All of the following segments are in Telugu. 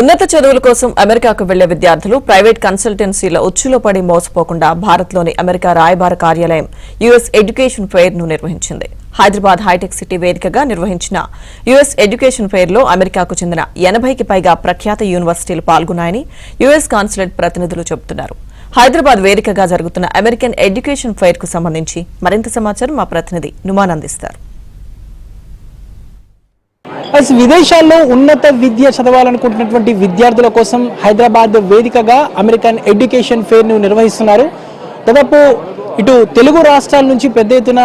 ఉన్నత చదువుల కోసం అమెరికాకు వెళ్లే విద్యార్థులు ప్రైవేట్ కన్సల్టెన్సీల ఉచ్చులో పడి మోసపోకుండా భారత్లోని అమెరికా రాయబార కార్యాలయం యుఎస్ ఎడ్యుకేషన్ ఫెయిర్ ను నిర్వహించింది. హైదరాబాద్ హైటెక్ సిటీ వేదికగా నిర్వహించిన యుఎస్ ఎడ్యుకేషన్ ఫెయిర్ లో అమెరికాకు చెందిన 80కి పైగా ప్రఖ్యాత యూనివర్సిటీలు పాల్గొన్నాయని యుఎస్ కాన్సులేట్ ప్రతినిధులు చెబుతున్నారు. హైదరాబాద్ వేదికగా జరుగుతున్న అమెరికన్ ఎడ్యుకేషన్ ఫెయిర్ కు సంబంధించి మరింత సమాచారం మా ప్రతినిధి నుమాన్ అందిస్తారు. విదేశాల్లో ఉన్నత విద్య చదవాలనుకుంటున్నటువంటి విద్యార్థుల కోసం హైదరాబాద్ వేదికగా అమెరికన్ ఎడ్యుకేషన్ ఫెయిర్ ను నిర్వహిస్తున్నారు. దాదాపు ఇటు తెలుగు రాష్ట్రాల నుంచి పెద్ద ఎత్తున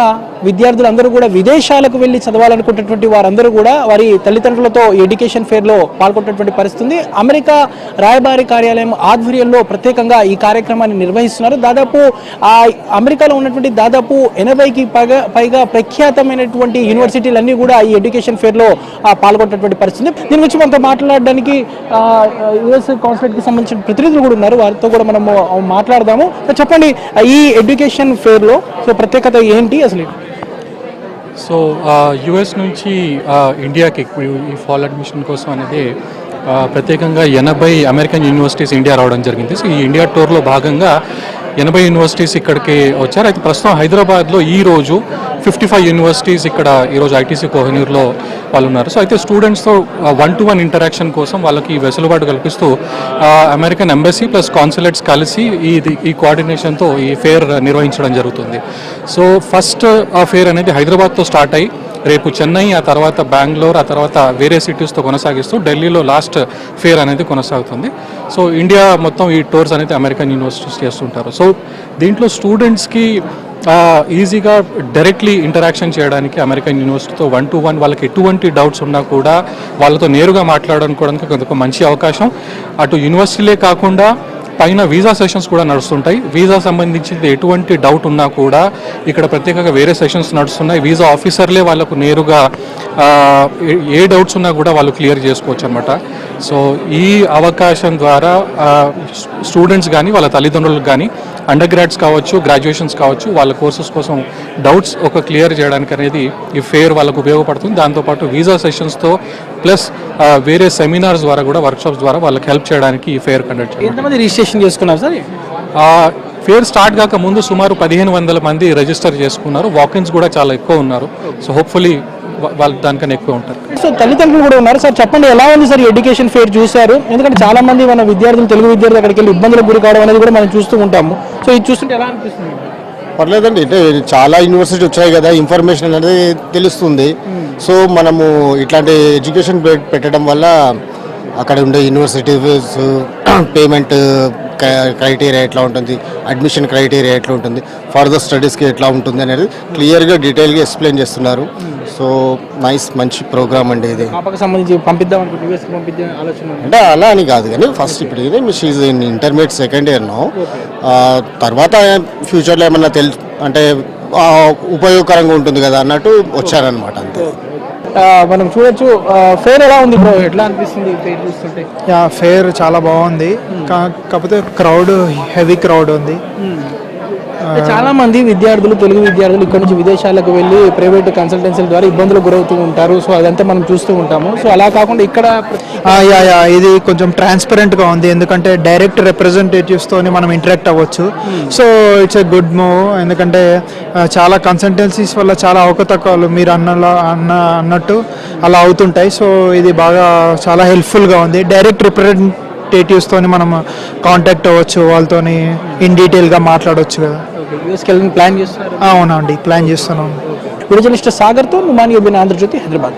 విద్యార్థులందరూ కూడా విదేశాలకు వెళ్లి చదవాలనుకుంటున్నటువంటి వారందరూ కూడా వారి తల్లిదండ్రులతో ఎడ్యుకేషన్ ఫెయిర్ లో పాల్గొన్నటువంటి పరిస్థితి. అమెరికా రాయబారి కార్యాలయం ఆధ్వర్యంలో ప్రత్యేకంగా ఈ కార్యక్రమాన్ని నిర్వహిస్తున్నారు. దాదాపు అమెరికాలో ఉన్నటువంటి దాదాపు 80కి పైగా ప్రఖ్యాతమైనటువంటి యూనివర్సిటీలన్నీ కూడా ఈ ఎడ్యుకేషన్ ఫెయిర్ లో పాల్గొన్నటువంటి పరిస్థితి. దీని గురించి మనతో మాట్లాడడానికి యుఎస్ కాన్సులేట్ కి సంబంధించిన ప్రతినిధులు కూడా ఉన్నారు. వారితో కూడా మనం మాట్లాడదాము. చెప్పండి, ఈ ఎడ్యుకేషన్ ఫెయిర్ లో ప్రత్యేకత ఏంటి అసలు? సో యుఎస్ నుంచి ఇండియాకి ఈ ఫాల్ అడ్మిషన్ కోసం అనేది ప్రత్యేకంగా 80 అమెరికన్ యూనివర్సిటీస్ ఇండియా రావడం జరిగింది. సో ఈ ఇండియా టూర్లో భాగంగా 80 యూనివర్సిటీస్ ఇక్కడికి వచ్చారు. అయితే ప్రస్తుతం హైదరాబాద్లో ఈరోజు 55 యూనివర్సిటీస్ ఇక్కడ ఈరోజు ఐటీసీ కోహినూర్లో వాళ్ళు ఉన్నారు. సో అయితే స్టూడెంట్స్తో 1-to-1 ఇంటరాక్షన్ కోసం వాళ్ళకి వెసులుబాటు కల్పిస్తూ అమెరికన్ ఎంబసీ ప్లస్ కాన్సులేట్స్ కలిసి ఈ కోఆర్డినేషన్తో ఈ ఫెయిర్ నిర్వహించడం జరుగుతుంది. సో ఫస్ట్ ఆ ఫెయిర్ అనేది హైదరాబాద్తో స్టార్ట్ అయ్యి రేపు చెన్నై, ఆ తర్వాత బెంగళూరు, ఆ తర్వాత వేరే సిటీస్తో కొనసాగిస్తూ ఢిల్లీలో లాస్ట్ ఫెయిర్ అనేది కొనసాగుతుంది. సో ఇండియా మొత్తం ఈ టూర్స్ అనేది అమెరికన్ యూనివర్సిటీస్ చేస్తుంటారు. సో దీంట్లో స్టూడెంట్స్కి ఈజీగా డైరెక్ట్లీ ఇంటరాక్షన్ చేయడానికి అమెరికన్ యూనివర్సిటీతో 1-to-1 వాళ్ళకి ఎటువంటి డౌట్స్ ఉన్నా కూడా వాళ్ళతో నేరుగా మాట్లాడడానికి ఒక మంచి అవకాశం. అటు యూనివర్సిటీలే కాకుండా పైన వీసా సెషన్స్ కూడా నడుస్తుంటాయి. వీసా సంబంధించి ఎటువంటి డౌట్ ఉన్నా కూడా ఇక్కడ ప్రత్యేకంగా వేరే సెషన్స్ నడుస్తున్నాయి. వీసా ఆఫీసర్లే వాళ్ళకు నేరుగా ఏ డౌట్స్ ఉన్నా కూడా వాళ్ళు క్లియర్ చేసుకోవచ్చు అనమాట. సో ఈ అవకాశం ద్వారా స్టూడెంట్స్ కానీ వాళ్ళ తల్లిదండ్రులకు కానీ అండర్ గ్రాడ్స్ కావచ్చు, గ్రాడ్యుయేషన్స్ కావచ్చు, వాళ్ళ కోర్సెస్ కోసం డౌట్స్ క్లియర్ చేయడానికి అనేది ఈ ఫెయిర్ వాళ్ళకు ఉపయోగపడుతుంది. దాంతోపాటు వీసా సెషన్స్తో ప్లస్ వేరే సెమినార్స్ ద్వారా కూడా, వర్క్షాప్స్ ద్వారా వాళ్ళకి హెల్ప్ చేయడానికి ఈ ఫెయిర్ కండక్ట్ చేయాలి. ఎంతమంది రిజిస్ట్రేషన్ చేసుకున్నారు సార్? ఫెయిర్ స్టార్ట్ కాక ముందు సుమారు 1500 మంది రిజిస్టర్ చేసుకున్నారు. వాకిన్స్ కూడా చాలా ఎక్కువ ఉన్నారు. సో హోప్ఫుల్లీ వాళ్ళు దానికన్నా ఎక్కువ ఉంటారు. సో తల్లిదండ్రులు కూడా ఉన్నారు. సార్ చెప్పండి, ఎలా ఉంది సార్ ఎడ్యుకేషన్ ఫెయిర్ చూశారు? ఎందుకంటే చాలా మంది మన విద్యార్థులు, తెలుగు విద్యార్థులు అక్కడికి వెళ్ళి ఇబ్బందులకు గురి కావడం అనేది కూడా మనం చూస్తూ ఉంటాము. సో ఇది చూస్తుంటే ఎలా అనిపిస్తుంది? పర్లేదండి, అంటే చాలా యూనివర్సిటీ వచ్చాయి కదా, ఇన్ఫర్మేషన్ అనేది తెలుస్తుంది. సో మనము ఇట్లాంటి ఎడ్యుకేషన్ పెట్టడం వల్ల అక్కడ ఉండే యూనివర్సిటీస్ పేమెంట్ క్రైటీరియా ఎట్లా ఉంటుంది, అడ్మిషన్ క్రైటీరియా ఎట్లా ఉంటుంది, ఫర్దర్ స్టడీస్కి ఎట్లా ఉంటుంది అనేది క్లియర్గా డీటెయిల్గా ఎక్స్ప్లెయిన్ చేస్తున్నారు. సో మంచి ప్రోగ్రామ్ అండి ఇది. సంబంధించి పంపిద్దాం అంటే అలా అని కాదు, కానీ ఫస్ట్ ఇప్పుడు she in intermediate second year నో. తర్వాత ఫ్యూచర్లో ఏమన్నా అంటే ఉపయోగకరంగా ఉంటుంది కదా అన్నట్టు వచ్చారనమాట, అంతే. మనం చూడొచ్చు ఫెయిర్ ఎలా ఉంది బ్రో, ఎట్లా అనిపిస్తుంది ఫెయిర్ చూస్తుంటే? ఫెయిర్ చాలా బాగుంది, కాకపోతే క్రౌడ్ హెవీ క్రౌడ్ ఉంది. చాలా మంది విద్యార్థులు, తెలుగు విద్యార్థులు ఇక్కడ నుంచి విదేశాలకు వెళ్ళి ప్రైవేట్ కన్సల్టెన్సీల ద్వారా ఇబ్బందులు గురవుతూ ఉంటారు. సో అదంతా మనం చూస్తూ ఉంటాము. సో అలా కాకుండా ఇక్కడ ఇది కొంచెం ట్రాన్స్పరెంట్గా ఉంది, ఎందుకంటే డైరెక్ట్ రిప్రజెంటేటివ్స్తో మనం ఇంటరాక్ట్ అవ్వచ్చు. So it's a good move, ఎందుకంటే చాలా కన్సల్టెన్సీస్ వల్ల చాలా అవకతవకలు మీరు అన్నట్టు అలా అవుతుంటాయి. సో ఇది చాలా హెల్ప్ఫుల్గా ఉంది. డైరెక్ట్ రిప్రజెంటేటివ్స్తో మనం కాంటాక్ట్ అవ్వచ్చు, వాళ్ళతో ఇన్ డీటెయిల్గా మాట్లాడవచ్చు కదా. ప్లాన్ చేస్తున్నారు? అవునండి, ప్లాన్ చేస్తున్నాం. వీడియో జర్నలిస్ట్ సాగర్తో నుమాన్ యోబిన్, ఆంధ్రజ్యోతి, హైదరాబాద్.